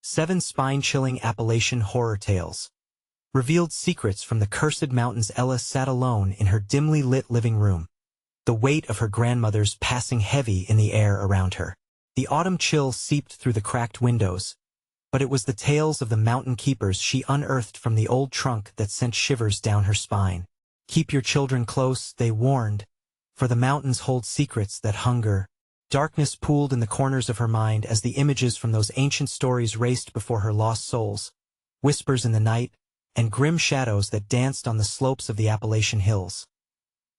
7 spine-chilling Appalachian horror tales. Revealed secrets from the cursed mountains. Ella sat alone in her dimly lit living room, the weight of her grandmother's passing heavy in the air around her. The autumn chill seeped through the cracked windows, but it was the tales of the mountain keepers she unearthed from the old trunk that sent shivers down her spine. Keep your children close, they warned, for the mountains hold secrets that hunger. Darkness pooled in the corners of her mind as the images from those ancient stories raced before her lost souls, whispers in the night, and grim shadows that danced on the slopes of the Appalachian hills.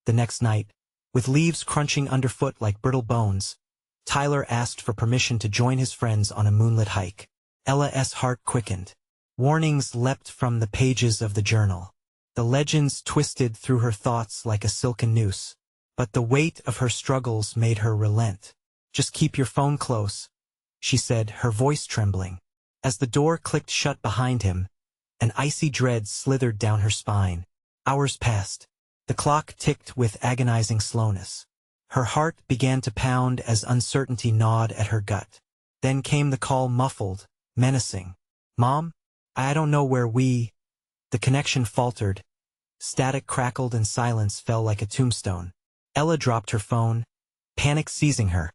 The next night, with leaves crunching underfoot like brittle bones, Tyler asked for permission to join his friends on a moonlit hike. Ella's heart quickened. Warnings leapt from the pages of the journal. The legends twisted through her thoughts like a silken noose. But the weight of her struggles made her relent. Just keep your phone close, she said, her voice trembling. As the door clicked shut behind him, an icy dread slithered down her spine. Hours passed. The clock ticked with agonizing slowness. Her heart began to pound as uncertainty gnawed at her gut. Then came the call, muffled, menacing. "Mom? I don't know where we—" The connection faltered. Static crackled and silence fell like a tombstone. Ella dropped her phone, panic seizing her,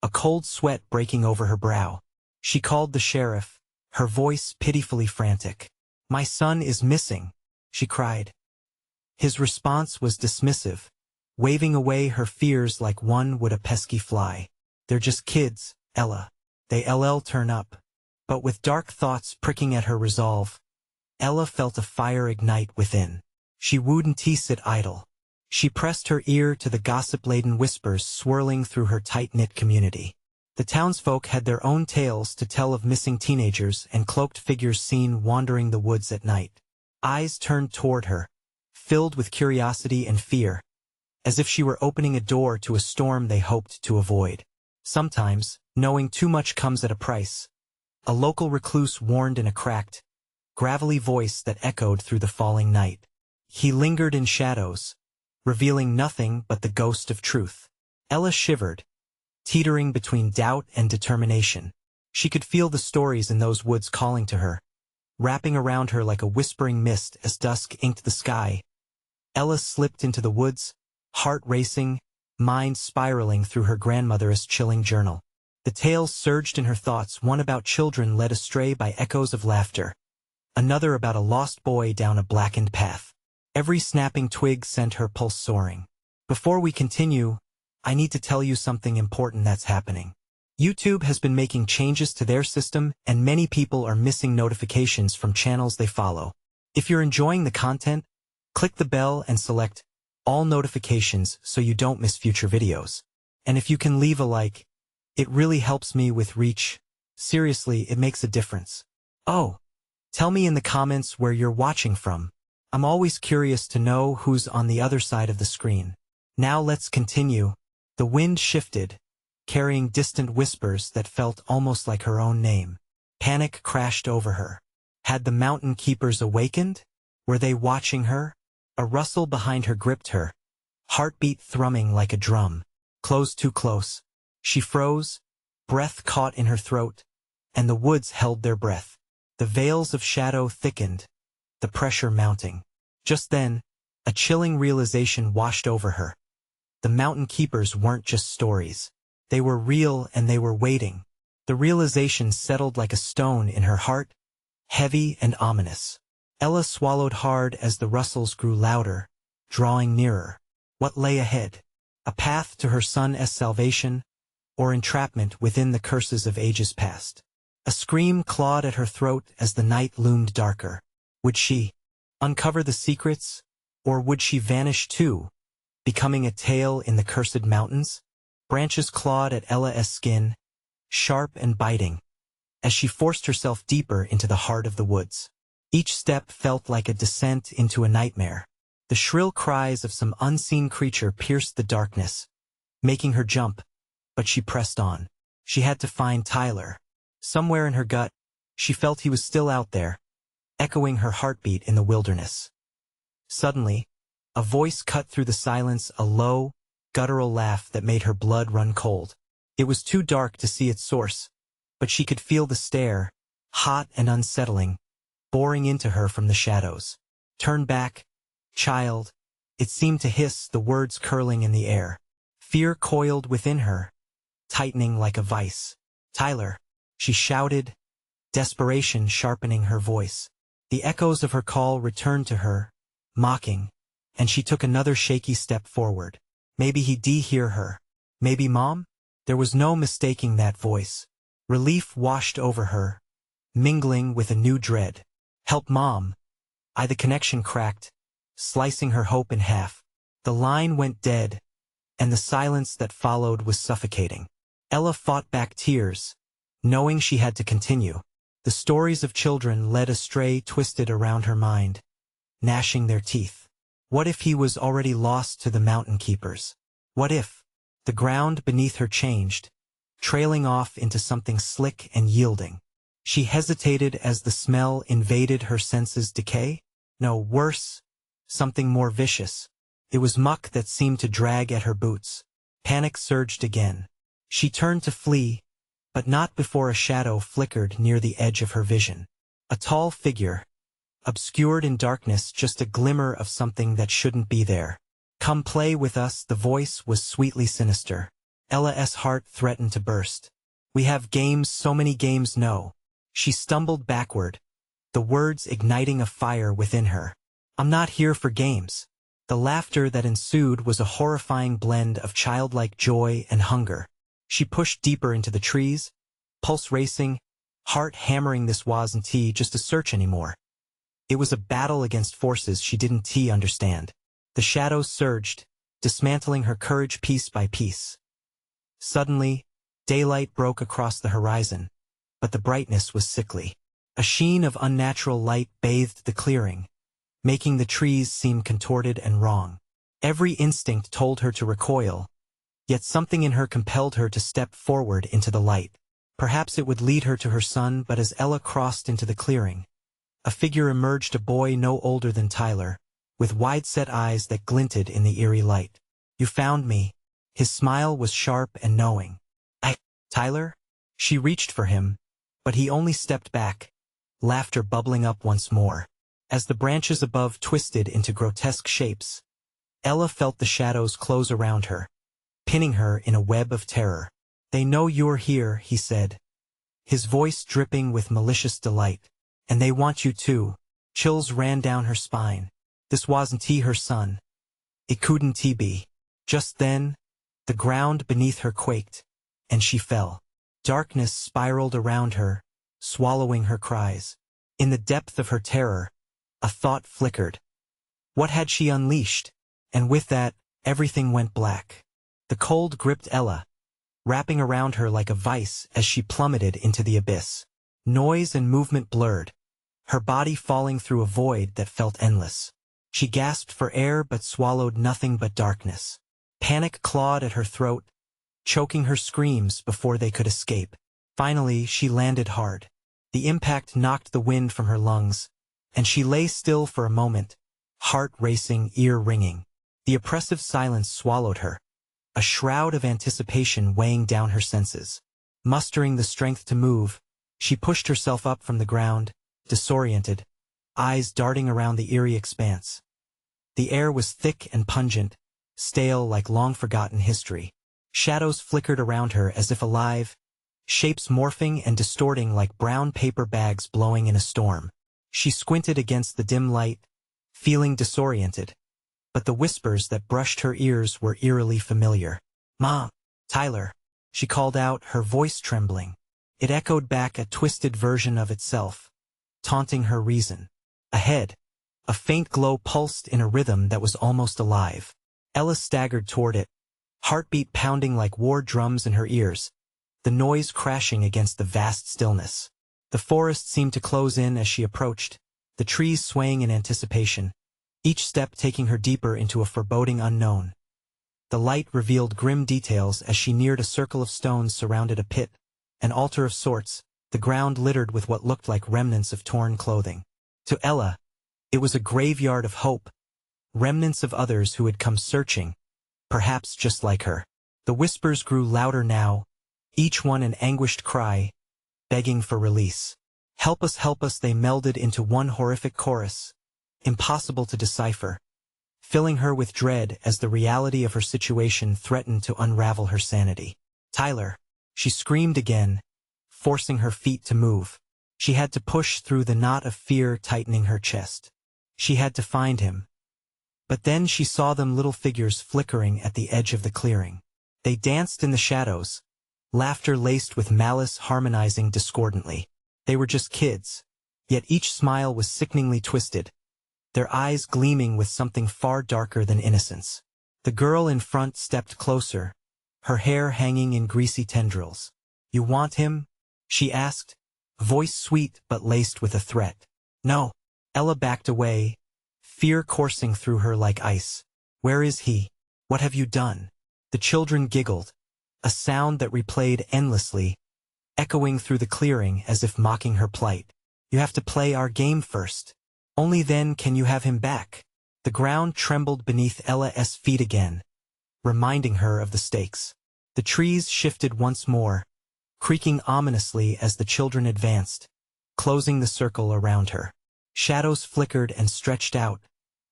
a cold sweat breaking over her brow. She called the sheriff, her voice pitifully frantic. "My son is missing," she cried. His response was dismissive, waving away her fears like one would a pesky fly. "They're just kids, Ella. They'll turn up." But with dark thoughts pricking at her resolve, Ella felt a fire ignite within. She wouldn't sit idle. She pressed her ear to the gossip-laden whispers swirling through her tight-knit community. The townsfolk had their own tales to tell of missing teenagers and cloaked figures seen wandering the woods at night. Eyes turned toward her, filled with curiosity and fear, as if she were opening a door to a storm they hoped to avoid. Sometimes, knowing too much comes at a price, a local recluse warned in a cracked, gravelly voice that echoed through the falling night. He lingered in shadows, revealing nothing but the ghost of truth. Ella shivered, teetering between doubt and determination. She could feel the stories in those woods calling to her, wrapping around her like a whispering mist as dusk inked the sky. Ella slipped into the woods, heart racing, mind spiraling through her grandmother's chilling journal. The tales surged in her thoughts, one about children led astray by echoes of laughter, another about a lost boy down a blackened path. Every snapping twig sent her pulse soaring. Before we continue, I need to tell you something important that's happening. YouTube has been making changes to their system, and many people are missing notifications from channels they follow. If you're enjoying the content, click the bell and select all notifications so you don't miss future videos. And if you can leave a like, it really helps me with reach. Seriously, it makes a difference. Oh, tell me in the comments where you're watching from. I'm always curious to know who's on the other side of the screen. Now let's continue. The wind shifted, carrying distant whispers that felt almost like her own name. Panic crashed over her. Had the mountain keepers awakened? Were they watching her? A rustle behind her gripped her, heartbeat thrumming like a drum. Close, too close. She froze, breath caught in her throat, and the woods held their breath. The veils of shadow thickened, the pressure mounting. Just then, a chilling realization washed over her. The mountain keepers weren't just stories. They were real, and they were waiting. The realization settled like a stone in her heart, heavy and ominous. Ella swallowed hard as the rustles grew louder, drawing nearer. What lay ahead? A path to her son's salvation, or entrapment within the curses of ages past? A scream clawed at her throat as the night loomed darker. Would she uncover the secrets, or would she vanish too, becoming a tale in the cursed mountains? Branches clawed at Ella's skin, sharp and biting, as she forced herself deeper into the heart of the woods. Each step felt like a descent into a nightmare. The shrill cries of some unseen creature pierced the darkness, making her jump, but she pressed on. She had to find Tyler. Somewhere in her gut, she felt he was still out there, echoing her heartbeat in the wilderness. Suddenly, a voice cut through the silence, a low, guttural laugh that made her blood run cold. It was too dark to see its source, but she could feel the stare, hot and unsettling, boring into her from the shadows. "Turn back, child," it seemed to hiss, the words curling in the air. Fear coiled within her, tightening like a vice. "Tyler," she shouted, desperation sharpening her voice. The echoes of her call returned to her, mocking, and she took another shaky step forward. Maybe he'd hear her. Maybe Mom? There was no mistaking that voice. Relief washed over her, mingling with a new dread. "Help, Mom." The connection cracked, slicing her hope in half. The line went dead, and the silence that followed was suffocating. Ella fought back tears, knowing she had to continue. The stories of children led astray twisted around her mind, gnashing their teeth. What if he was already lost to the mountain keepers? What if the ground beneath her changed, trailing off into something slick and yielding? She hesitated as the smell invaded her senses. Decay? No, worse, something more vicious. It was muck that seemed to drag at her boots. Panic surged again. She turned to flee, but not before a shadow flickered near the edge of her vision. A tall figure, obscured in darkness, just a glimmer of something that shouldn't be there. "Come play with us," the voice was sweetly sinister. Ella's heart threatened to burst. "We have games, so many games, no." She stumbled backward, the words igniting a fire within her. "I'm not here for games." The laughter that ensued was a horrifying blend of childlike joy and hunger. She pushed deeper into the trees, pulse racing, heart hammering. This wasn't just a search anymore. It was a battle against forces she didn't understand. The shadows surged, dismantling her courage piece by piece. Suddenly, daylight broke across the horizon, but the brightness was sickly. A sheen of unnatural light bathed the clearing, making the trees seem contorted and wrong. Every instinct told her to recoil, yet something in her compelled her to step forward into the light. Perhaps it would lead her to her son, but as Ella crossed into the clearing, a figure emerged, a boy no older than Tyler, with wide-set eyes that glinted in the eerie light. "You found me." His smile was sharp and knowing. Tyler?" She reached for him, but he only stepped back, laughter bubbling up once more. As the branches above twisted into grotesque shapes, Ella felt the shadows close around her, pinning her in a web of terror. "They know you're here," he said, his voice dripping with malicious delight. "And they want you too." Chills ran down her spine. This wasn't her son. It couldn't be. Just then, the ground beneath her quaked, and she fell. Darkness spiraled around her, swallowing her cries. In the depth of her terror, a thought flickered. What had she unleashed? And with that, everything went black. The cold gripped Ella, wrapping around her like a vice as she plummeted into the abyss. Noise and movement blurred, her body falling through a void that felt endless. She gasped for air but swallowed nothing but darkness. Panic clawed at her throat, choking her screams before they could escape. Finally, she landed hard. The impact knocked the wind from her lungs, and she lay still for a moment, heart racing, ear ringing. The oppressive silence swallowed her, a shroud of anticipation weighing down her senses. Mustering the strength to move, she pushed herself up from the ground, disoriented, eyes darting around the eerie expanse. The air was thick and pungent, stale like long-forgotten history. Shadows flickered around her as if alive, shapes morphing and distorting like brown paper bags blowing in a storm. She squinted against the dim light, feeling disoriented, but the whispers that brushed her ears were eerily familiar. "Mom, Tyler," she called out, her voice trembling. It echoed back, a twisted version of itself, taunting her reason. Ahead, a faint glow pulsed in a rhythm that was almost alive. Ella staggered toward it, heartbeat pounding like war drums in her ears, the noise crashing against the vast stillness. The forest seemed to close in as she approached, the trees swaying in anticipation, each step taking her deeper into a foreboding unknown. The light revealed grim details as she neared a circle of stones surrounded a pit, an altar of sorts, the ground littered with what looked like remnants of torn clothing. To Ella, it was a graveyard of hope, remnants of others who had come searching, perhaps just like her. The whispers grew louder now, each one an anguished cry, begging for release. help us, they melded into one horrific chorus, impossible to decipher, filling her with dread as the reality of her situation threatened to unravel her sanity. Tyler, she screamed again, forcing her feet to move. She had to push through the knot of fear tightening her chest. She had to find him. But then she saw them little figures flickering at the edge of the clearing. They danced in the shadows, laughter laced with malice harmonizing discordantly. They were just kids, yet each smile was sickeningly twisted, their eyes gleaming with something far darker than innocence. The girl in front stepped closer, her hair hanging in greasy tendrils. "You want him?" she asked, voice sweet but laced with a threat. "No." Ella backed away, fear coursing through her like ice. "Where is he? What have you done?" The children giggled, a sound that replayed endlessly, echoing through the clearing as if mocking her plight. "You have to play our game first. Only then can you have him back." The ground trembled beneath Ella's feet again, reminding her of the stakes. The trees shifted once more, creaking ominously as the children advanced, closing the circle around her. Shadows flickered and stretched out,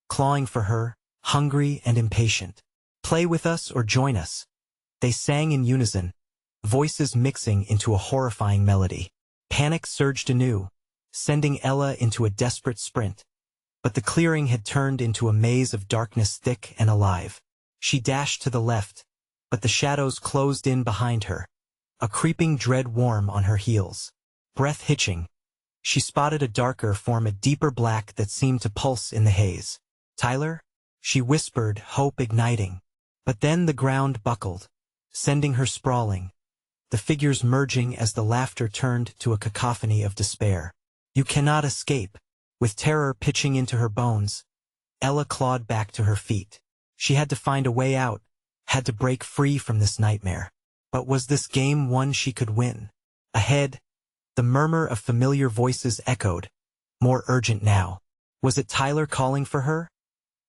clawing for her, hungry and impatient. "Play with us or join us," they sang in unison, voices mixing into a horrifying melody. Panic surged anew, sending Ella into a desperate sprint. But the clearing had turned into a maze of darkness thick and alive. She dashed to the left, but the shadows closed in behind her, a creeping dread warm on her heels. Breath hitching, she spotted a darker form, a deeper black that seemed to pulse in the haze. "Tyler?" she whispered, hope igniting. But then the ground buckled, sending her sprawling, the figures merging as the laughter turned to a cacophony of despair. "You cannot escape." With terror pitching into her bones, Ella clawed back to her feet. She had to find a way out, had to break free from this nightmare. But was this game one she could win? Ahead, the murmur of familiar voices echoed, more urgent now. Was it Tyler calling for her?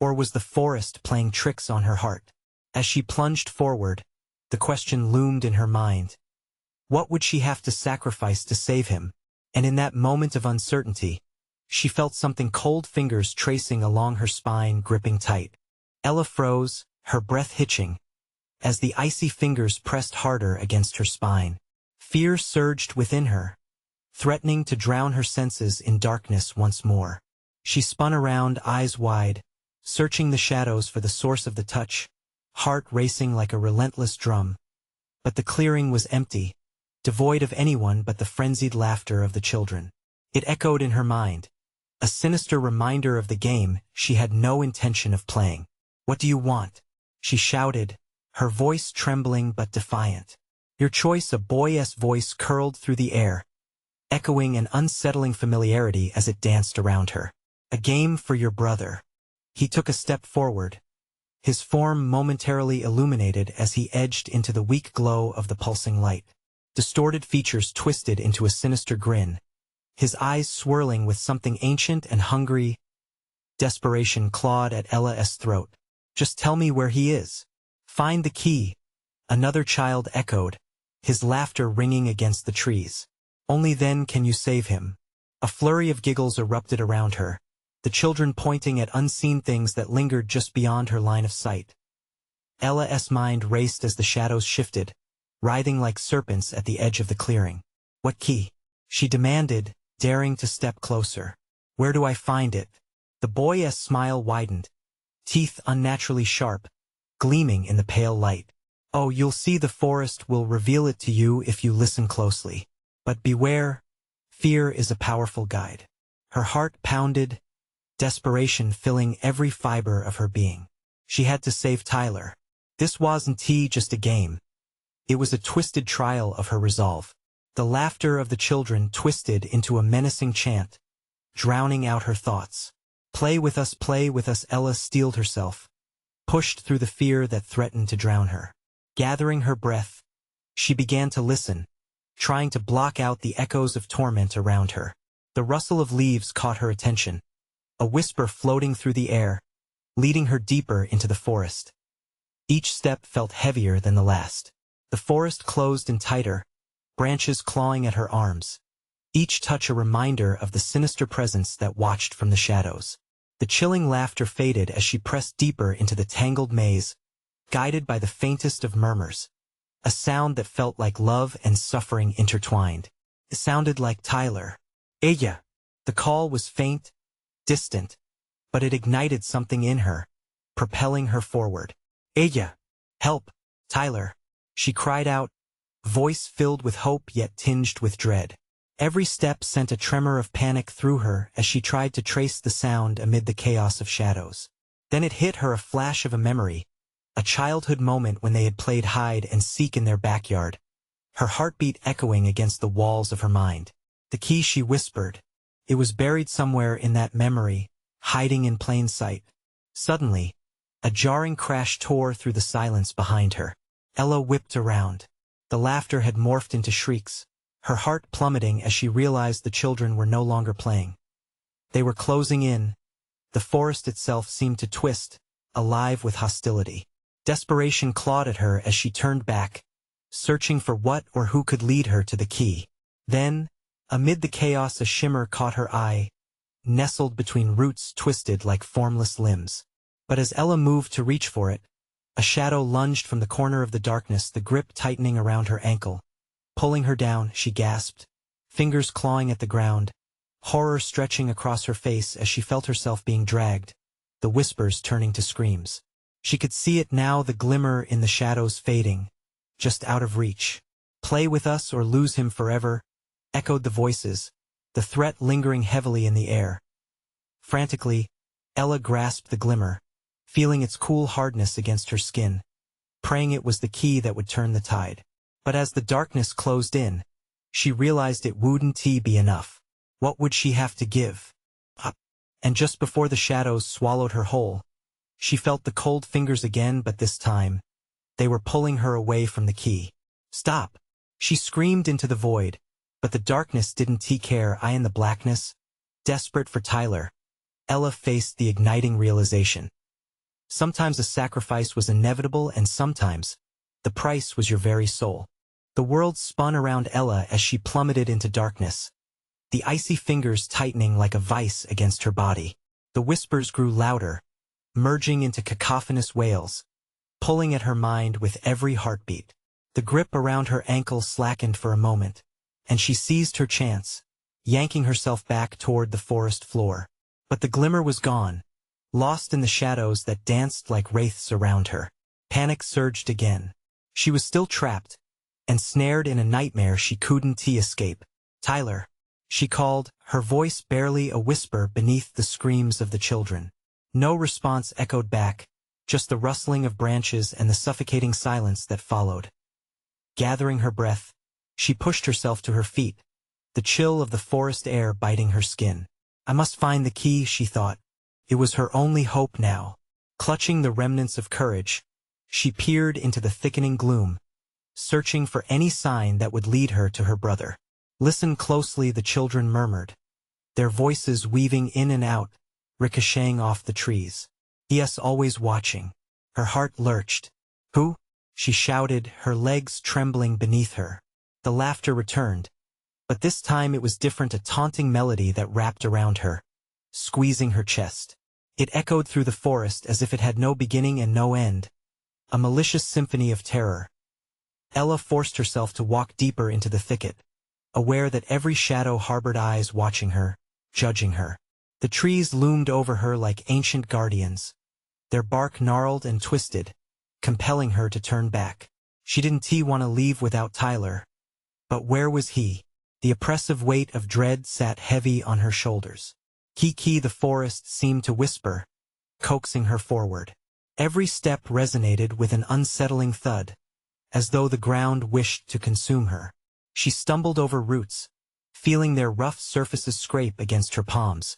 Or was the forest playing tricks on her heart? As she plunged forward, the question loomed in her mind. What would she have to sacrifice to save him? And in that moment of uncertainty, she felt something cold, fingers tracing along her spine, gripping tight. Ella froze, her breath hitching, as the icy fingers pressed harder against her spine. Fear surged within her, threatening to drown her senses in darkness once more. She spun around, eyes wide, searching the shadows for the source of the touch, heart racing like a relentless drum. But the clearing was empty, devoid of anyone but the frenzied laughter of the children. It echoed in her mind, a sinister reminder of the game she had no intention of playing. "What do you want?" she shouted, her voice trembling but defiant. "Your choice." A boyish voice curled through the air, echoing an unsettling familiarity as it danced around her. "A game for your brother." He took a step forward, his form momentarily illuminated as he edged into the weak glow of the pulsing light. Distorted features twisted into a sinister grin, his eyes swirling with something ancient and hungry. Desperation clawed at Ella's throat. "Just tell me where he is." "Find the key," another child echoed, his laughter ringing against the trees. "Only then can you save him." A flurry of giggles erupted around her, the children pointing at unseen things that lingered just beyond her line of sight. Ella's mind raced as the shadows shifted, writhing like serpents at the edge of the clearing. "What key?" she demanded, daring to step closer. "Where do I find it?" The boy's smile widened, teeth unnaturally sharp, gleaming in the pale light. "Oh, you'll see, the forest will reveal it to you if you listen closely. But beware, fear is a powerful guide." Her heart pounded, desperation filling every fiber of her being. She had to save Tyler. This wasn't just a game. It was a twisted trial of her resolve. The laughter of the children twisted into a menacing chant, drowning out her thoughts. Play with us, Ella steeled herself, pushed through the fear that threatened to drown her. Gathering her breath, she began to listen, trying to block out the echoes of torment around her. The rustle of leaves caught her attention, a whisper floating through the air, leading her deeper into the forest. Each step felt heavier than the last. The forest closed in tighter, branches clawing at her arms. each touch a reminder of the sinister presence that watched from the shadows. The chilling laughter faded as she pressed deeper into the tangled maze, guided by the faintest of murmurs, a sound that felt like love and suffering intertwined. It sounded like Tyler. Ella. The call was faint, distant, but it ignited something in her, propelling her forward. Ella. Help, Tyler. She cried out, voice filled with hope yet tinged with dread. Every step sent a tremor of panic through her as she tried to trace the sound amid the chaos of shadows. Then it hit her, a flash of a memory, a childhood moment when they had played hide and seek in their backyard, her heartbeat echoing against the walls of her mind. The key, she whispered. It was buried somewhere in that memory, hiding in plain sight. Suddenly, a jarring crash tore through the silence behind her. Ella whipped around. The laughter had morphed into shrieks, her heart plummeting as she realized the children were no longer playing. They were closing in. The forest itself seemed to twist, alive with hostility. Desperation clawed at her as she turned back, searching for what or who could lead her to the key. Then, amid the chaos, a shimmer caught her eye, nestled between roots twisted like formless limbs. But as Ella moved to reach for it, a shadow lunged from the corner of the darkness, the grip tightening around her ankle. Pulling her down, she gasped, fingers clawing at the ground, horror stretching across her face as she felt herself being dragged, the whispers turning to screams. She could see it now, the glimmer in the shadows fading, just out of reach. Play with us or lose him forever, echoed the voices, the threat lingering heavily in the air. Frantically, Ella grasped the glimmer, feeling its cool hardness against her skin, praying it was the key that would turn the tide. But as the darkness closed in, she realized it wouldn't be enough. What would she have to give up? And just before the shadows swallowed her whole, she felt the cold fingers again, but this time, they were pulling her away from the key. Stop! She screamed into the void, but the darkness didn't care. In the blackness, desperate for Tyler, Ella faced the igniting realization. Sometimes a sacrifice was inevitable, and sometimes the price was your very soul. The world spun around Ella as she plummeted into darkness, the icy fingers tightening like a vice against her body. The whispers grew louder, merging into cacophonous wails, pulling at her mind with every heartbeat. The grip around her ankle slackened for a moment, and she seized her chance, yanking herself back toward the forest floor. But the glimmer was gone, lost in the shadows that danced like wraiths around her. Panic surged again. She was still trapped, ensnared in a nightmare she couldn't escape. Tyler, she called, her voice barely a whisper beneath the screams of the children. No response echoed back, just the rustling of branches and the suffocating silence that followed. Gathering her breath, she pushed herself to her feet, the chill of the forest air biting her skin. I must find the key, she thought. It was her only hope now. Clutching the remnants of courage, she peered into the thickening gloom, searching for any sign that would lead her to her brother. Listen closely, the children murmured, their voices weaving in and out, ricocheting off the trees. Yes, always watching. Her heart lurched. Who? She shouted, her legs trembling beneath her. The laughter returned, but this time it was different, a taunting melody that wrapped around her, squeezing her chest. It echoed through the forest as if it had no beginning and no end, a malicious symphony of terror. Ella forced herself to walk deeper into the thicket, aware that every shadow harbored eyes watching her, judging her. The trees loomed over her like ancient guardians, their bark gnarled and twisted, compelling her to turn back. She didn't want to leave without Tyler. But where was he? The oppressive weight of dread sat heavy on her shoulders. Kiki, the forest seemed to whisper, coaxing her forward. Every step resonated with an unsettling thud, as though the ground wished to consume her. She stumbled over roots, feeling their rough surfaces scrape against her palms,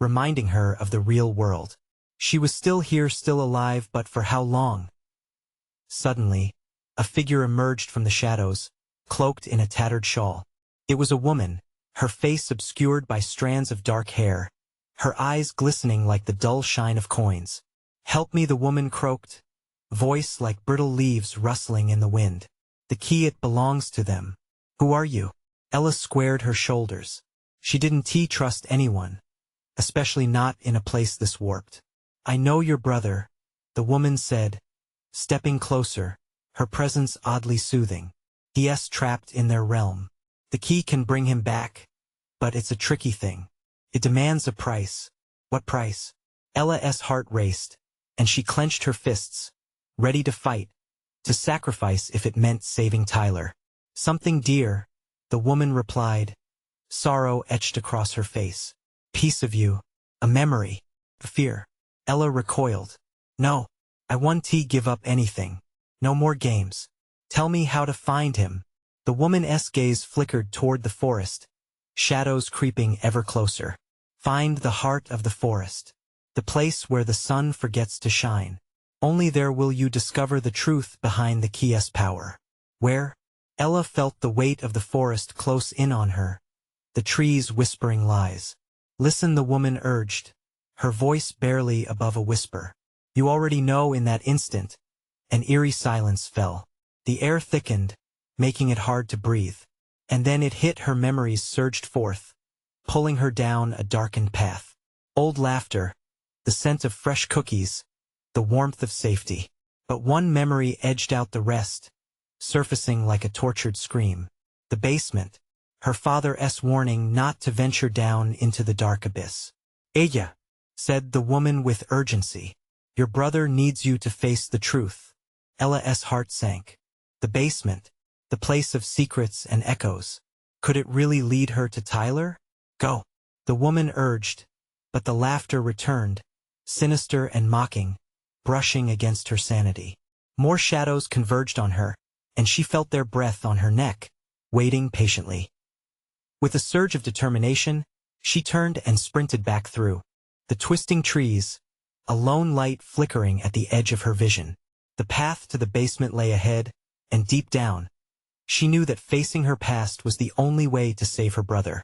reminding her of the real world. She was still here, still alive, but for how long? Suddenly, a figure emerged from the shadows, cloaked in a tattered shawl. It was a woman, her face obscured by strands of dark hair, her eyes glistening like the dull shine of coins. Help me, the woman croaked, voice like brittle leaves rustling in the wind. The key, it belongs to them. Who are you? Ella squared her shoulders. She didn't trust anyone, especially not in a place this warped. I know your brother, the woman said, stepping closer, her presence oddly soothing. He's trapped in their realm. The key can bring him back, but it's a tricky thing. It demands a price. What price? Ella's heart raced, and she clenched her fists, ready to fight, to sacrifice if it meant saving Tyler. Something dear, the woman replied. Sorrow etched across her face. Piece of you. A memory. A fear. Ella recoiled. No. I want to give up anything. No more games. Tell me how to find him. The woman's gaze flickered toward the forest, shadows creeping ever closer. Find the heart of the forest. The place where the sun forgets to shine. Only there will you discover the truth behind the key's power. Where? Ella felt the weight of the forest close in on her, the trees whispering lies. Listen, the woman urged, her voice barely above a whisper. You already know. In that instant, an eerie silence fell. The air thickened, making it hard to breathe. And then it hit her. Memories surged forth, pulling her down a darkened path. Old laughter, the scent of fresh cookies, the warmth of safety. But one memory edged out the rest, surfacing like a tortured scream. The basement, her father's warning not to venture down into the dark abyss. Ella, said the woman with urgency, your brother needs you to face the truth. Ella's heart sank. The basement, the place of secrets and echoes. Could it really lead her to Tyler? Go, the woman urged, but the laughter returned, sinister and mocking, brushing against her sanity. More shadows converged on her, and she felt their breath on her neck, waiting patiently. With a surge of determination, she turned and sprinted back through the twisting trees, a lone light flickering at the edge of her vision. The path to the basement lay ahead, and deep down, she knew that facing her past was the only way to save her brother.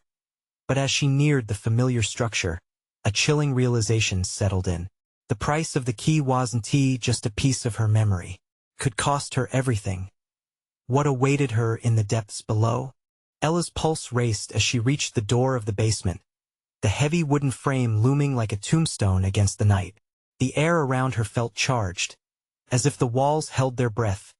But as she neared the familiar structure, a chilling realization settled in. The price of the key wasn't just a piece of her memory. Could cost her everything. What awaited her in the depths below? Ella's pulse raced as she reached the door of the basement, the heavy wooden frame looming like a tombstone against the night. The air around her felt charged, as if the walls held their breath,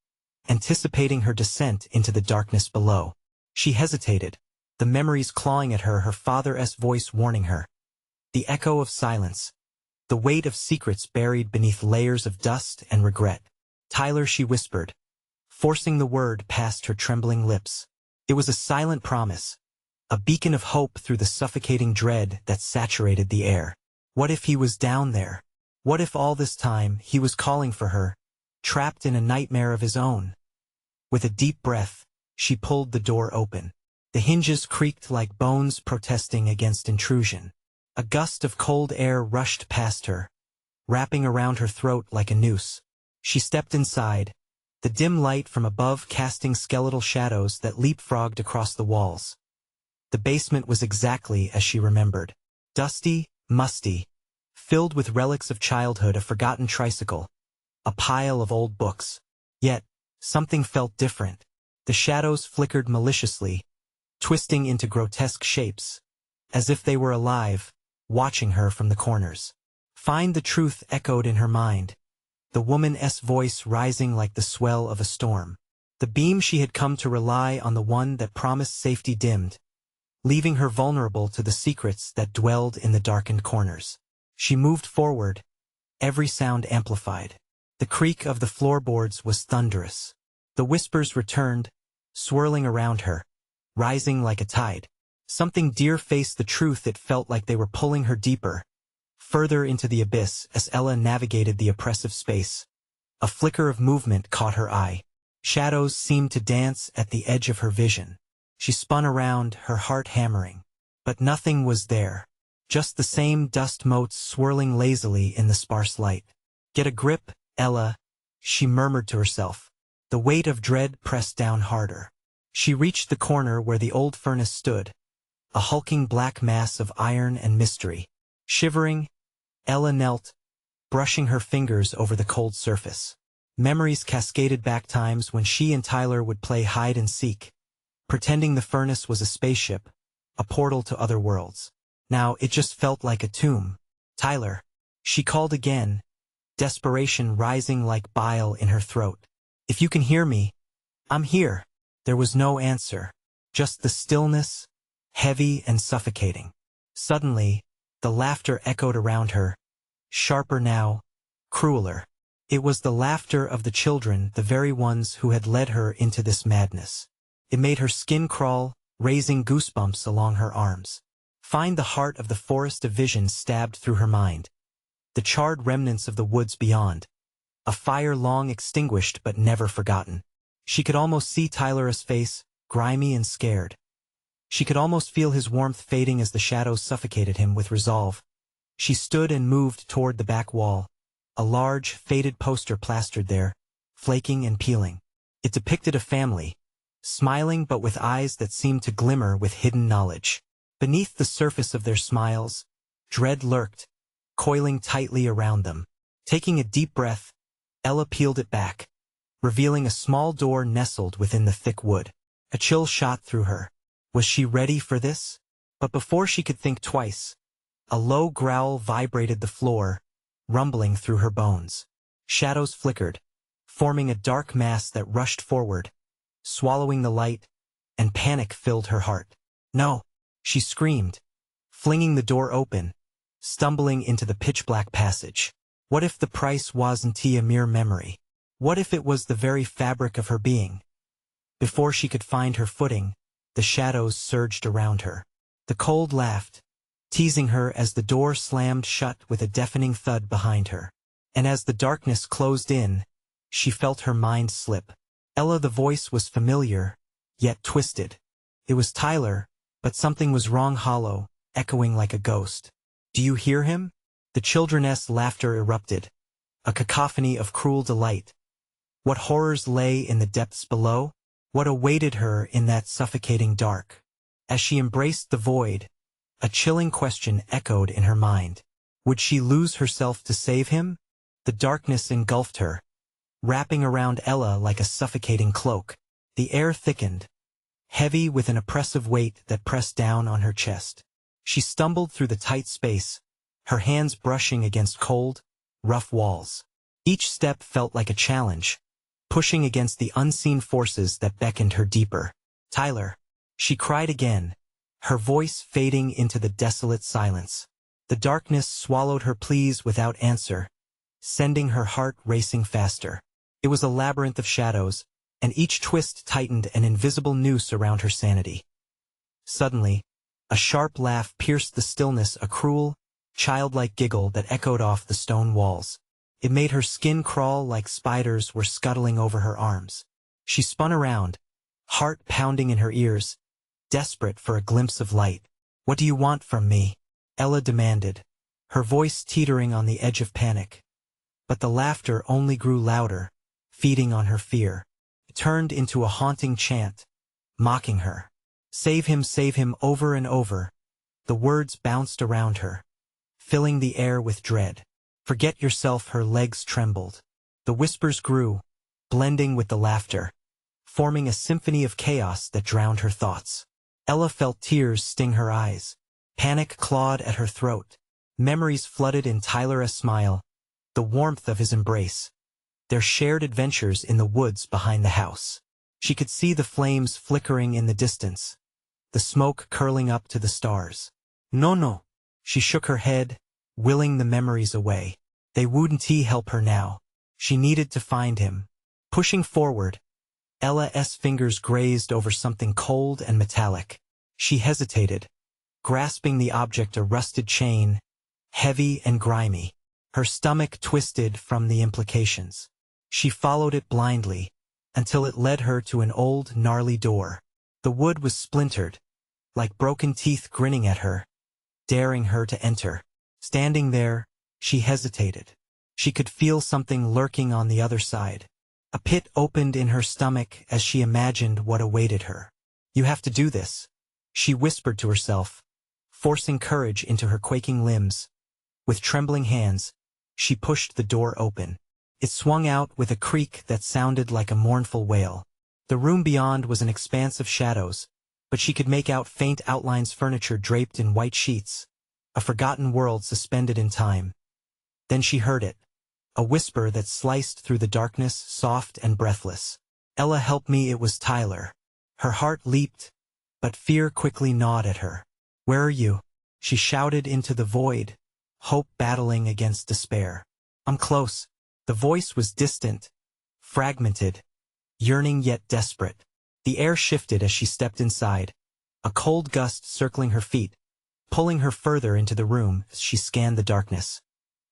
anticipating her descent into the darkness below. She hesitated, the memories clawing at her, her father's voice warning her. The echo of silence, the weight of secrets buried beneath layers of dust and regret. Tyler, she whispered, forcing the word past her trembling lips. It was a silent promise, a beacon of hope through the suffocating dread that saturated the air. What if he was down there? What if all this time he was calling for her, trapped in a nightmare of his own? With a deep breath, she pulled the door open. The hinges creaked like bones protesting against intrusion. A gust of cold air rushed past her, wrapping around her throat like a noose. She stepped inside, the dim light from above casting skeletal shadows that leapfrogged across the walls. The basement was exactly as she remembered. Dusty, musty, filled with relics of childhood, a forgotten tricycle, a pile of old books. Yet, something felt different. The shadows flickered maliciously, twisting into grotesque shapes, as if they were alive, watching her from the corners. Find the truth echoed in her mind, the woman's voice rising like the swell of a storm. The beam she had come to rely on, the one that promised safety, dimmed, leaving her vulnerable to the secrets that dwelled in the darkened corners. She moved forward, every sound amplified. The creak of the floorboards was thunderous. The whispers returned, swirling around her, rising like a tide. Something dear faced the truth. It felt like they were pulling her deeper, further into the abyss. As Ella navigated the oppressive space, a flicker of movement caught her eye. Shadows seemed to dance at the edge of her vision. She spun around, her heart hammering. But nothing was there. Just the same dust motes swirling lazily in the sparse light. Get a grip, Ella, she murmured to herself. The weight of dread pressed down harder. She reached the corner where the old furnace stood, a hulking black mass of iron and mystery. Shivering, Ella knelt, brushing her fingers over the cold surface. Memories cascaded back, times when she and Tyler would play hide and seek, pretending the furnace was a spaceship, a portal to other worlds. Now it just felt like a tomb. "Tyler," she called again, desperation rising like bile in her throat. "If you can hear me, I'm here." There was no answer, just the stillness, heavy and suffocating. Suddenly, the laughter echoed around her, sharper now, crueler. It was the laughter of the children, the very ones who had led her into this madness. It made her skin crawl, raising goosebumps along her arms. Find the heart of the forest, a vision stabbed through her mind. The charred remnants of the woods beyond. A fire long extinguished but never forgotten. She could almost see Tyler's face, grimy and scared. She could almost feel his warmth fading as the shadows suffocated him with resolve. She stood and moved toward the back wall, a large, faded poster plastered there, flaking and peeling. It depicted a family, smiling but with eyes that seemed to glimmer with hidden knowledge. Beneath the surface of their smiles, dread lurked, coiling tightly around them. Taking a deep breath, Ella peeled it back, revealing a small door nestled within the thick wood. A chill shot through her. Was she ready for this? But before she could think twice, a low growl vibrated the floor, rumbling through her bones. Shadows flickered, forming a dark mass that rushed forward, swallowing the light, and panic filled her heart. "No!" she screamed, flinging the door open, stumbling into the pitch-black passage. What if the price wasn't a mere memory? What if it was the very fabric of her being? Before she could find her footing, the shadows surged around her. The cold laughed, teasing her as the door slammed shut with a deafening thud behind her. And as the darkness closed in, she felt her mind slip. Ella, the voice was familiar, yet twisted. It was Tyler, but something was wrong, hollow, echoing like a ghost. "Do you hear him?" The children's laughter erupted, a cacophony of cruel delight. What horrors lay in the depths below? What awaited her in that suffocating dark? As she embraced the void, a chilling question echoed in her mind. Would she lose herself to save him? The darkness engulfed her, wrapping around Ella like a suffocating cloak. The air thickened, heavy with an oppressive weight that pressed down on her chest. She stumbled through the tight space, her hands brushing against cold, rough walls. Each step felt like a challenge, pushing against the unseen forces that beckoned her deeper. "Tyler," she cried again, her voice fading into the desolate silence. The darkness swallowed her pleas without answer, sending her heart racing faster. It was a labyrinth of shadows, and each twist tightened an invisible noose around her sanity. Suddenly, a sharp laugh pierced the stillness, a cruel, childlike giggle that echoed off the stone walls. It made her skin crawl like spiders were scuttling over her arms. She spun around, heart pounding in her ears, desperate for a glimpse of light. "What do you want from me?" Ella demanded, her voice teetering on the edge of panic. But the laughter only grew louder, feeding on her fear. It turned into a haunting chant, mocking her. Save him," over and over. The words bounced around her, filling the air with dread. "Forget yourself," her legs trembled. The whispers grew, blending with the laughter, forming a symphony of chaos that drowned her thoughts. Ella felt tears sting her eyes. Panic clawed at her throat. Memories flooded in Tyler's smile, the warmth of his embrace, their shared adventures in the woods behind the house. She could see the flames flickering in the distance, the smoke curling up to the stars. No. She shook her head, willing the memories away. They wouldn't help her now. She needed to find him. Pushing forward, Ella's fingers grazed over something cold and metallic. She hesitated, grasping the object, a rusted chain, heavy and grimy. Her stomach twisted from the implications. She followed it blindly, until it led her to an old, gnarly door. The wood was splintered, like broken teeth grinning at her, daring her to enter. Standing there, she hesitated. She could feel something lurking on the other side. A pit opened in her stomach as she imagined what awaited her. "You have to do this," she whispered to herself, forcing courage into her quaking limbs. With trembling hands, she pushed the door open. It swung out with a creak that sounded like a mournful wail. The room beyond was an expanse of shadows, but she could make out faint outlines, furniture draped in white sheets, a forgotten world suspended in time. Then she heard it, a whisper that sliced through the darkness, soft and breathless. "Ella, help me." It was Tyler. Her heart leaped, but fear quickly gnawed at her. "Where are you?" she shouted into the void, hope battling against despair. "I'm close." The voice was distant, fragmented, yearning yet desperate. The air shifted as she stepped inside, a cold gust circling her feet, pulling her further into the room as she scanned the darkness.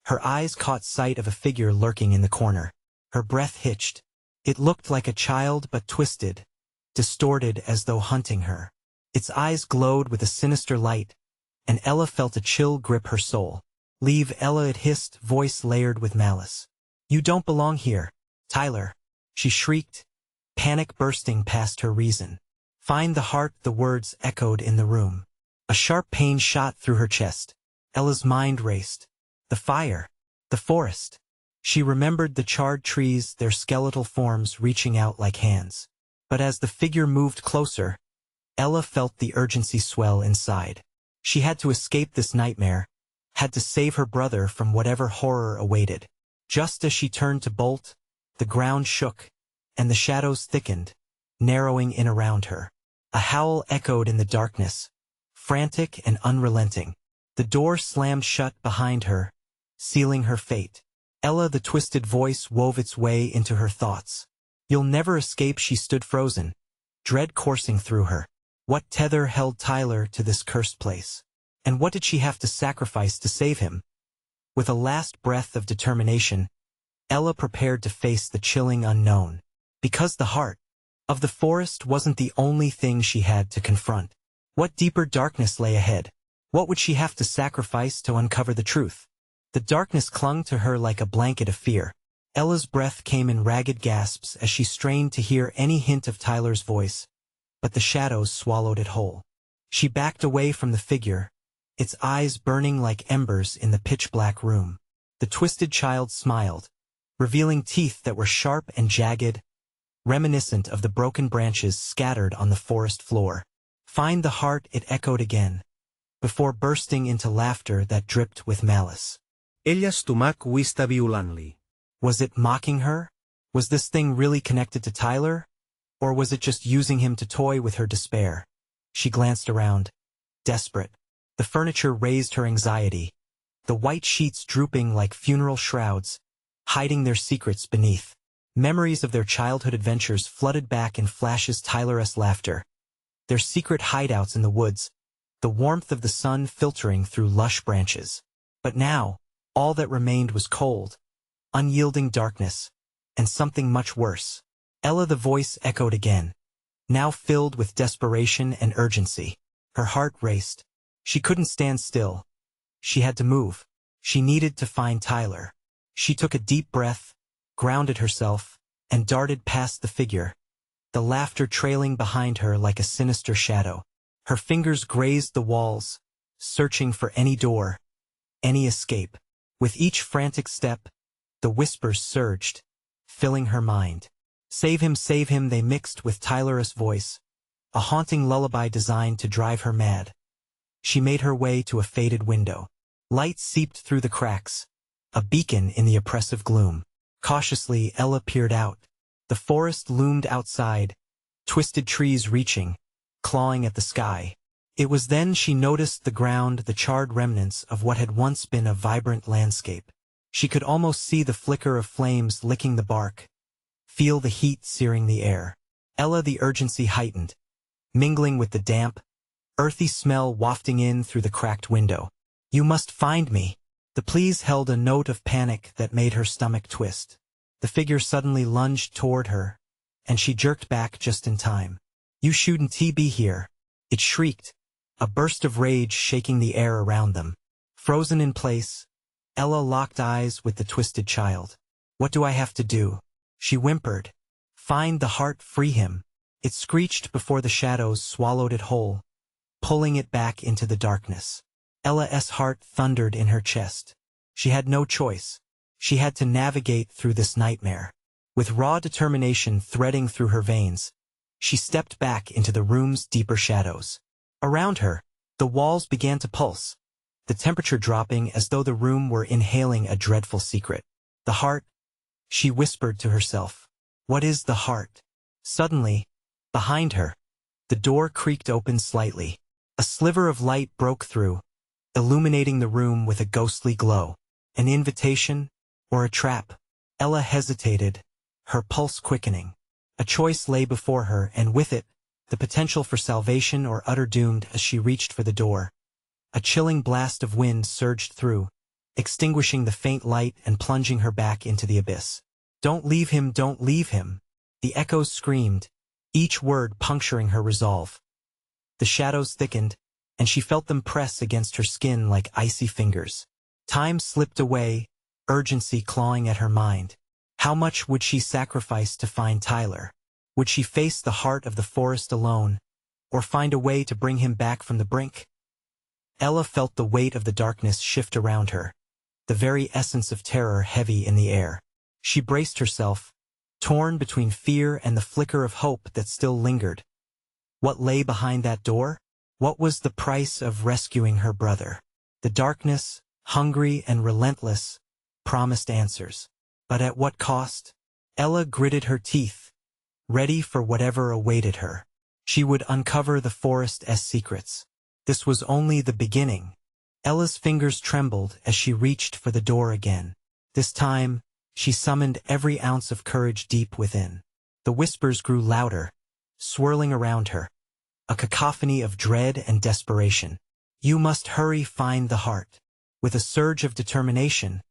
Her eyes caught sight of a figure lurking in the corner. Her breath hitched. It looked like a child, but twisted, distorted as though hunting her. Its eyes glowed with a sinister light, and Ella felt a chill grip her soul. "Leave, Ella," it hissed, voice layered with malice. "You don't belong here, Tyler," she shrieked, panic bursting past her reason. "Find the heart," the words echoed in the room. A sharp pain shot through her chest. Ella's mind raced. The fire, the forest. She remembered the charred trees, their skeletal forms reaching out like hands. But as the figure moved closer, Ella felt the urgency swell inside. She had to escape this nightmare, had to save her brother from whatever horror awaited. Just as she turned to bolt, the ground shook, and the shadows thickened, narrowing in around her. A howl echoed in the darkness, frantic and unrelenting. The door slammed shut behind her, sealing her fate. Ella, the twisted voice wove its way into her thoughts. "You'll never escape." She stood frozen, dread coursing through her. What tether held Tyler to this cursed place? And what did she have to sacrifice to save him? With a last breath of determination, Ella prepared to face the chilling unknown. Because the heart of the forest wasn't the only thing she had to confront. What deeper darkness lay ahead? What would she have to sacrifice to uncover the truth? The darkness clung to her like a blanket of fear. Ella's breath came in ragged gasps as she strained to hear any hint of Tyler's voice, but the shadows swallowed it whole. She backed away from the figure, its eyes burning like embers in the pitch-black room. The twisted child smiled, revealing teeth that were sharp and jagged, reminiscent of the broken branches scattered on the forest floor. "Find the heart," it echoed again, before bursting into laughter that dripped with malice. Ella stomach wista violant-li. Was it mocking her? Was this thing really connected to Tyler? Or was it just using him to toy with her despair? She glanced around, desperate. The furniture raised her anxiety, the white sheets drooping like funeral shrouds, hiding their secrets beneath. Memories of their childhood adventures flooded back in flashes. Tyler-esque laughter, their secret hideouts in the woods, the warmth of the sun filtering through lush branches. But now, all that remained was cold, unyielding darkness, and something much worse. "Ella," the voice echoed again, now filled with desperation and urgency. Her heart raced. She couldn't stand still. She had to move. She needed to find Tyler. She took a deep breath, grounded herself, and darted past the figure, the laughter trailing behind her like a sinister shadow. Her fingers grazed the walls, searching for any door, any escape. With each frantic step, the whispers surged, filling her mind. "Save him," they mixed with Tyler's voice, a haunting lullaby designed to drive her mad. She made her way to a faded window. Light seeped through the cracks, a beacon in the oppressive gloom. Cautiously, Ella peered out. The forest loomed outside, twisted trees reaching, clawing at the sky. It was then she noticed the ground, the charred remnants of what had once been a vibrant landscape. She could almost see the flicker of flames licking the bark, feel the heat searing the air. Ella, the urgency heightened, mingling with the damp, earthy smell wafting in through the cracked window. "You must find me." The pleas held a note of panic that made her stomach twist. The figure suddenly lunged toward her, and she jerked back just in time. "You shouldn't be here," it shrieked, a burst of rage shaking the air around them. Frozen in place, Ella locked eyes with the twisted child. "What do I have to do?" she whimpered. "Find the heart, free him." It screeched before the shadows swallowed it whole, pulling it back into the darkness. Ella's heart thundered in her chest. She had no choice. She had to navigate through this nightmare. With raw determination threading through her veins, She stepped back into the room's deeper shadows. Around her, the walls began to pulse, the temperature dropping as though the room were inhaling a dreadful secret. The heart, she whispered to herself. What is the heart? Suddenly, behind her, the door creaked open slightly. A sliver of light broke through, illuminating the room with a ghostly glow. An invitation, or a trap? Ella hesitated, her pulse quickening. A choice lay before her, and with it, the potential for salvation or utter doom. As she reached for the door, a chilling blast of wind surged through, extinguishing the faint light and plunging her back into the abyss. Don't leave him, don't leave him, the echoes screamed, each word puncturing her resolve. The shadows thickened, and she felt them press against her skin like icy fingers. Time slipped away, urgency clawing at her mind. How much would she sacrifice to find Tyler? Would she face the heart of the forest alone, or find a way to bring him back from the brink? Ella felt the weight of the darkness shift around her, the very essence of terror heavy in the air. She braced herself, torn between fear and the flicker of hope that still lingered. What lay behind that door? What was the price of rescuing her brother? The darkness, hungry and relentless, promised answers. But at what cost? Ella gritted her teeth, ready for whatever awaited her. She would uncover the forest's secrets. This was only the beginning. Ella's fingers trembled as she reached for the door again. This time, she summoned every ounce of courage deep within. The whispers grew louder, swirling around her, a cacophony of dread and desperation. You must hurry, find the heart. With a surge of determination,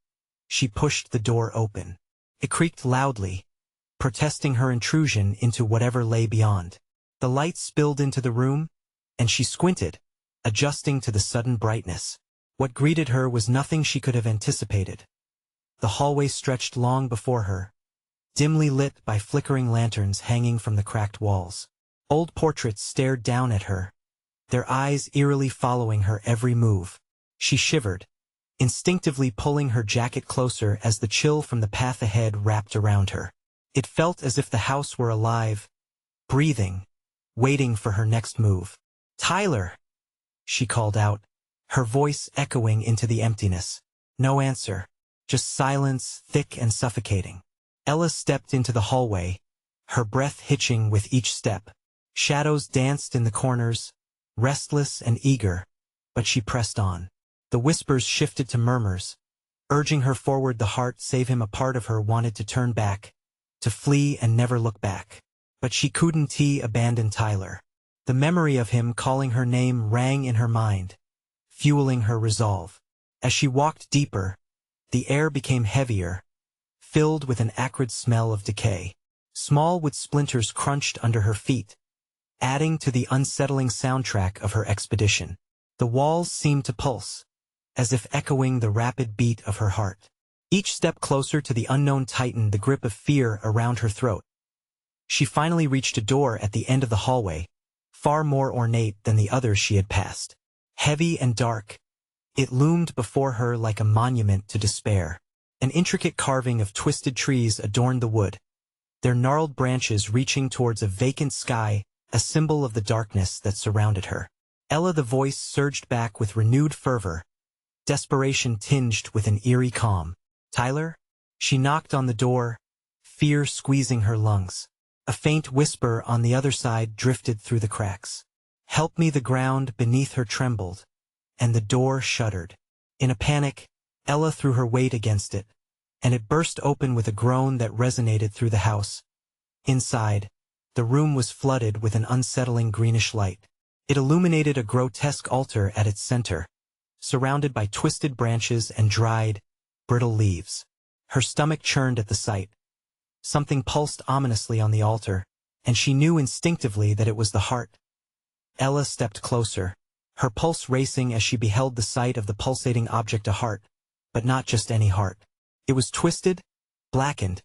she pushed the door open. It creaked loudly, protesting her intrusion into whatever lay beyond. The light spilled into the room, and she squinted, adjusting to the sudden brightness. What greeted her was nothing she could have anticipated. The hallway stretched long before her, dimly lit by flickering lanterns hanging from the cracked walls. Old portraits stared down at her, their eyes eerily following her every move. She shivered, instinctively pulling her jacket closer as the chill from the path ahead wrapped around her. It felt as if the house were alive, breathing, waiting for her next move. Tyler! She called out, her voice echoing into the emptiness. No answer, just silence, thick and suffocating. Ella stepped into the hallway, her breath hitching with each step. Shadows danced in the corners, restless and eager, but she pressed on. The whispers shifted to murmurs, urging her forward. The heart, save him, a part of her wanted to turn back, to flee and never look back. But she couldn't abandon Tyler. The memory of him calling her name rang in her mind, fueling her resolve. As she walked deeper, the air became heavier, filled with an acrid smell of decay. Small wood splinters crunched under her feet, adding to the unsettling soundtrack of her expedition. The walls seemed to pulse, as if echoing the rapid beat of her heart. Each step closer to the unknown tightened the grip of fear around her throat. She finally reached a door at the end of the hallway, far more ornate than the others she had passed. Heavy and dark, it loomed before her like a monument to despair. An intricate carving of twisted trees adorned the wood, their gnarled branches reaching towards a vacant sky, a symbol of the darkness that surrounded her. Ella, the voice surged back with renewed fervor, desperation tinged with an eerie calm. Tyler? She knocked on the door, fear squeezing her lungs. A faint whisper on the other side drifted through the cracks. Help me. The ground beneath her trembled, and the door shuddered. In a panic, Ella threw her weight against it, and it burst open with a groan that resonated through the house. Inside, the room was flooded with an unsettling greenish light. It illuminated a grotesque altar at its center, surrounded by twisted branches and dried, brittle leaves. Her stomach churned at the sight. Something pulsed ominously on the altar, and she knew instinctively that it was the heart. Ella stepped closer, her pulse racing as she beheld the sight of the pulsating object. A heart, but not just any heart. It was twisted, blackened,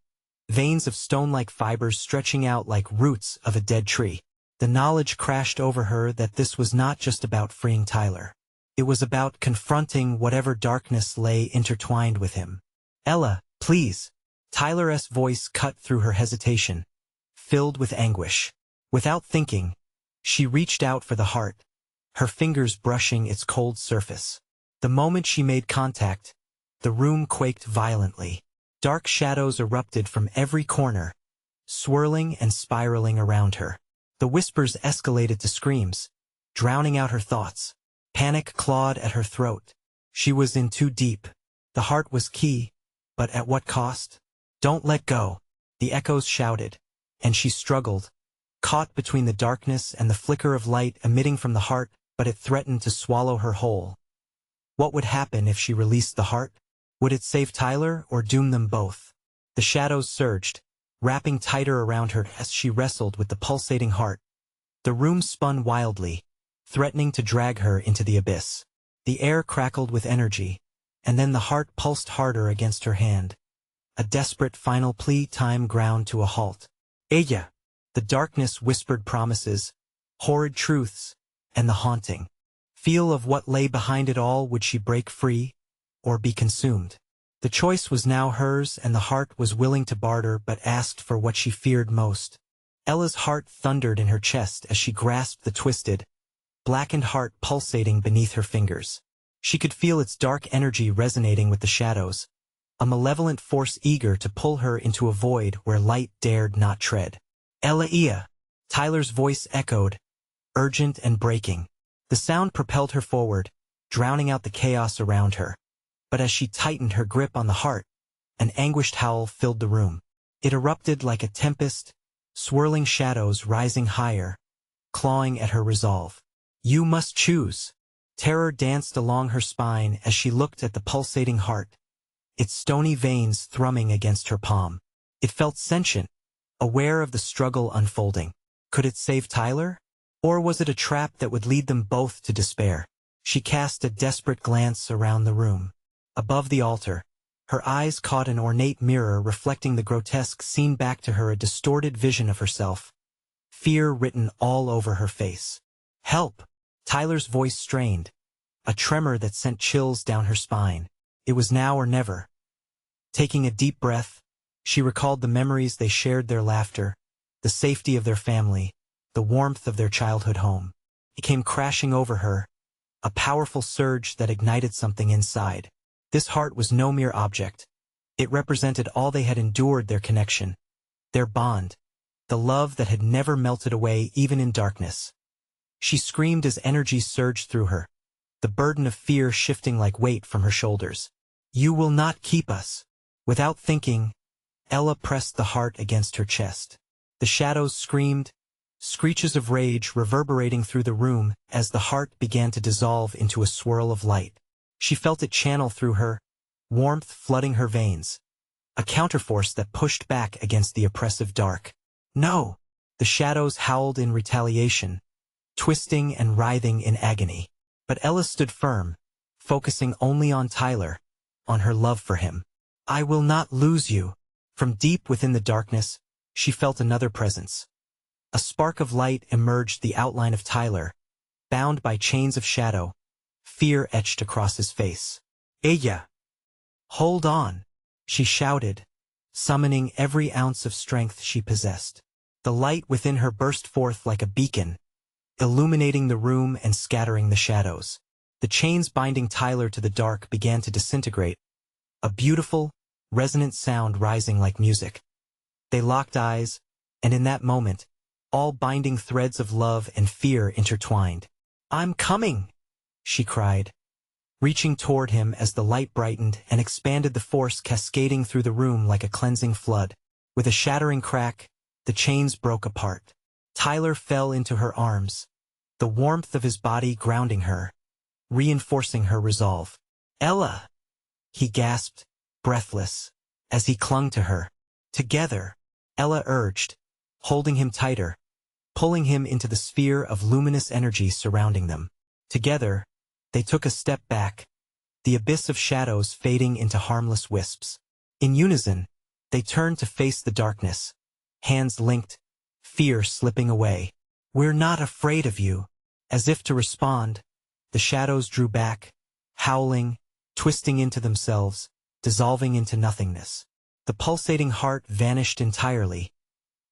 veins of stone-like fibers stretching out like roots of a dead tree. The knowledge crashed over her that this was not just about freeing Tyler. It was about confronting whatever darkness lay intertwined with him. Ella, please. Tyler's voice cut through her hesitation, filled with anguish. Without thinking, she reached out for the heart, her fingers brushing its cold surface. The moment she made contact, the room quaked violently. Dark shadows erupted from every corner, swirling and spiraling around her. The whispers escalated to screams, drowning out her thoughts. Panic clawed at her throat. She was in too deep. The heart was key, but at what cost? Don't let go, the echoes shouted, and she struggled, caught between the darkness and the flicker of light emitting from the heart, but it threatened to swallow her whole. What would happen if she released the heart? Would it save Tyler or doom them both? The shadows surged, wrapping tighter around her as she wrestled with the pulsating heart. The room spun wildly, threatening to drag her into the abyss. The air crackled with energy, and then the heart pulsed harder against her hand. A desperate final plea, time ground to a halt. Ella! The darkness whispered promises, horrid truths, and the haunting feel of what lay behind it all. Would she break free, or be consumed? The choice was now hers, and the heart was willing to barter but asked for what she feared most. Ella's heart thundered in her chest as she grasped the twisted, blackened heart pulsating beneath her fingers. She could feel its dark energy resonating with the shadows, a malevolent force eager to pull her into a void where light dared not tread. Ella! Tyler's voice echoed, urgent and breaking. The sound propelled her forward, drowning out the chaos around her. But as she tightened her grip on the heart, an anguished howl filled the room. It erupted like a tempest, swirling shadows rising higher, clawing at her resolve. You must choose. Terror danced along her spine as she looked at the pulsating heart, its stony veins thrumming against her palm. It felt sentient, aware of the struggle unfolding. Could it save Tyler? Or was it a trap that would lead them both to despair? She cast a desperate glance around the room. Above the altar, her eyes caught an ornate mirror reflecting the grotesque scene back to her, a distorted vision of herself, fear written all over her face. Help! Tyler's voice strained, a tremor that sent chills down her spine. It was now or never. Taking a deep breath, she recalled the memories they shared, their laughter, the safety of their family, the warmth of their childhood home. It came crashing over her, a powerful surge that ignited something inside. This heart was no mere object. It represented all they had endured, their connection, their bond, the love that had never melted away even in darkness. She screamed as energy surged through her, the burden of fear shifting like weight from her shoulders. You will not keep us. Without thinking, Ella pressed the heart against her chest. The shadows screamed, screeches of rage reverberating through the room as the heart began to dissolve into a swirl of light. She felt it channel through her, warmth flooding her veins, a counterforce that pushed back against the oppressive dark. No! The shadows howled in retaliation, twisting and writhing in agony. But Ella stood firm, focusing only on Tyler, on her love for him. I will not lose you. From deep within the darkness, she felt another presence. A spark of light emerged, the outline of Tyler, bound by chains of shadow, fear etched across his face. Ella! Hold on! She shouted, summoning every ounce of strength she possessed. The light within her burst forth like a beacon, illuminating the room and scattering the shadows. The chains binding Tyler to the dark began to disintegrate, a beautiful, resonant sound rising like music. They locked eyes, and in that moment, all binding threads of love and fear intertwined. I'm coming! She cried, reaching toward him as the light brightened and expanded, the force cascading through the room like a cleansing flood. With a shattering crack, the chains broke apart. Tyler fell into her arms, the warmth of his body grounding her, reinforcing her resolve. Ella! He gasped, breathless, as he clung to her. Together, Ella urged, holding him tighter, pulling him into the sphere of luminous energy surrounding them. Together, they took a step back, the abyss of shadows fading into harmless wisps. In unison, they turned to face the darkness, hands linked, fear slipping away. We're not afraid of you. As if to respond, the shadows drew back, howling, twisting into themselves, dissolving into nothingness. The pulsating heart vanished entirely,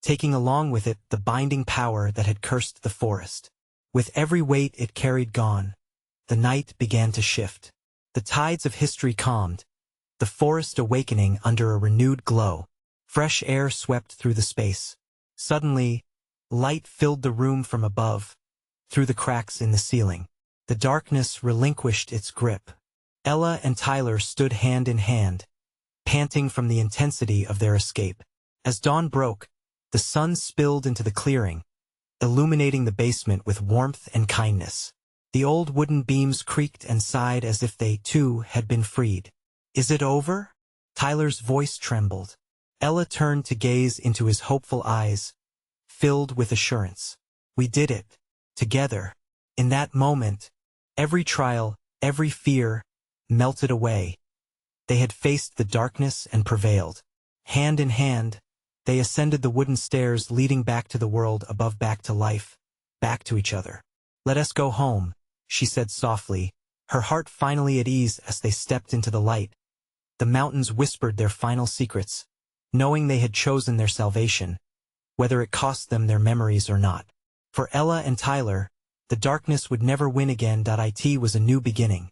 taking along with it the binding power that had cursed the forest. With every weight it carried gone, the night began to shift. The tides of history calmed, the forest awakening under a renewed glow. Fresh air swept through the space. Suddenly, light filled the room from above, through the cracks in the ceiling. The darkness relinquished its grip. Ella and Tyler stood hand in hand, panting from the intensity of their escape. As dawn broke, the sun spilled into the clearing, illuminating the basement with warmth and kindness. The old wooden beams creaked and sighed as if they, too, had been freed. "Is it over?" Tyler's voice trembled. Ella turned to gaze into his hopeful eyes, filled with assurance. "We did it. Together." In that moment, every trial, every fear, melted away. They had faced the darkness and prevailed. Hand in hand, they ascended the wooden stairs leading back to the world above, back to life, back to each other. "Let us go home," she said softly, her heart finally at ease as they stepped into the light. The mountains whispered their final secrets, knowing they had chosen their salvation, whether it cost them their memories or not. For Ella and Tyler, the darkness would never win again. It was a new beginning,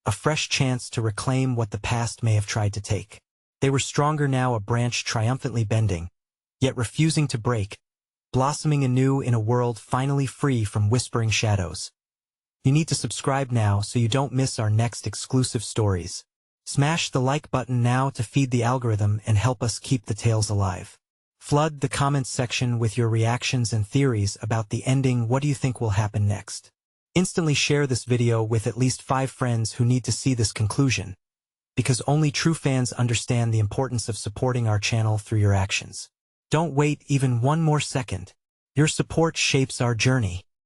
a fresh chance to reclaim what the past may have tried to take. They were stronger now, a branch triumphantly bending, yet refusing to break, blossoming anew in a world finally free from whispering shadows. You need to subscribe now so you don't miss our next exclusive stories. Smash the like button now to feed the algorithm and help us keep the tales alive. Flood the comments section with your reactions and theories about the ending. What do you think will happen next? Instantly share this video with at least 5 friends who need to see this conclusion, because only true fans understand the importance of supporting our channel through your actions. Don't wait even one more second. Your support shapes our journey.